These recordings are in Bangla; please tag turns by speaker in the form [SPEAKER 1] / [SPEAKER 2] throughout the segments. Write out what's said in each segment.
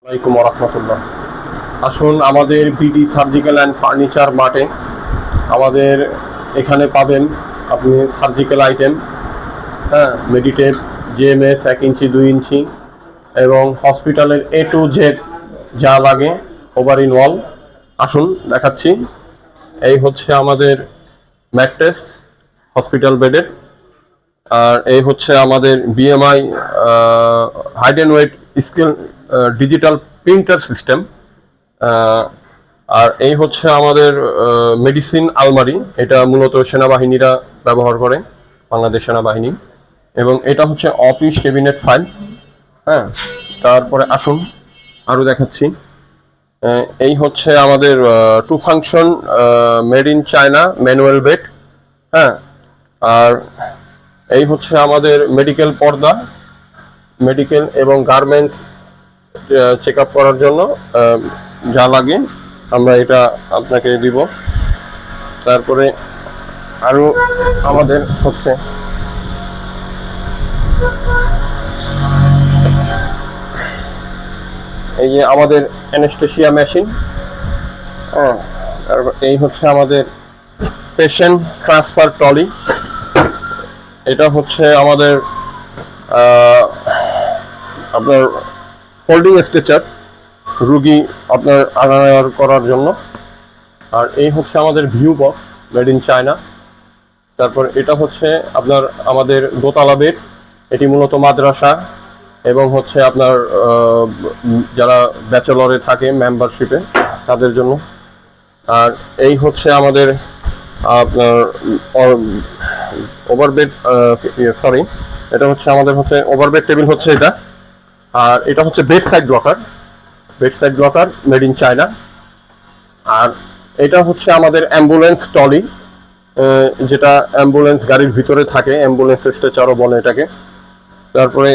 [SPEAKER 1] আসসালামু আলাইকুম রাহমাতুল্লাহ। আসুন আমাদের বিডি সার্জিক্যাল অ্যান্ড ফার্নিচার মার্টে আমাদের এখানে পাবেন আপনি সার্জিক্যাল আইটেম, হ্যাঁ, মেডিটেপ, জিএমএস 1 ইঞ্চি 2 ইঞ্চি এবং হসপিটালের A to Z যা লাগে ওভার ইন ওয়াল। আসুন দেখাচ্ছি। এই হচ্ছে আমাদের ম্যাট্রেস হসপিটাল বেডের, আর এই হচ্ছে আমাদের BMI height and weight scale digital printer system. আর এই হচ্ছে আমাদের মেডিসিন আলমারি, এটা মূলত সেনাবাহিনীরা ব্যবহার করে, বাংলাদেশ সেনাবাহিনী। এবং এটা হচ্ছে অফিস ক্যাবিনেট ফাইল। হ্যাঁ, তারপরে আসুন আরও দেখাচ্ছি। এই হচ্ছে আমাদের two function made in China manual bed. হ্যাঁ, আর এই হচ্ছে আমাদের মেডিকেল পর্দা, মেডিকেল এবং গার্মেন্টস চেক আপ করার জন্য যা লাগে আমরা এটা আপনাকে দিব। তারপরে আরও আমাদের হচ্ছে এই যে আমাদের অ্যানেস্থেসিয়া মেশিন। হ্যাঁ, এই হচ্ছে আমাদের পেশেন্ট ট্রান্সফার ট্রলি। এটা হচ্ছে আমাদের আপনার হোল্ডিং স্ট্রেচার, রুগী আপনার আনার করার জন্য। আর এই হচ্ছে আমাদের view box made in China. তারপর এটা হচ্ছে আপনার আমাদের দোতলা বেড, এটি মূলত মাদ্রাসা এবং হচ্ছে আপনার যারা ব্যাচেলরে থাকে মেম্বারশিপে তাদের জন্য। আর এই হচ্ছে আমাদের আপনার ওভারবেড, সরি, এটা হচ্ছে আমাদের হচ্ছে ওভারবেড টেবিল হচ্ছে এটা। আর এটা হচ্ছে bed side blocker made in China. আর এটা হচ্ছে আমাদের অ্যাম্বুলেন্স ট্রলি, যেটা অ্যাম্বুলেন্স গাড়ির ভিতরে থাকে, অ্যাম্বুলেন্স স্ট্রেচারও বলে এটাকে। তারপরে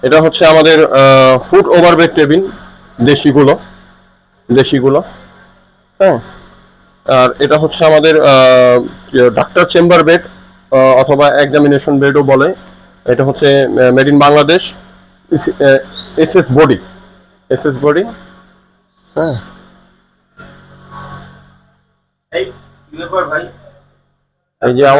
[SPEAKER 1] এটা হচ্ছে আমাদের ফুট ওভারবেড টেবিল, দেশিগুলো। হ্যাঁ, আর এটা হচ্ছে আমাদের ডাক্তার চেম্বার বেড অথবা এক্সামিনেশন বেডও বলে। এটা হচ্ছে made in Bangladesh, SS body. হ্যাঁ, এই যে আমার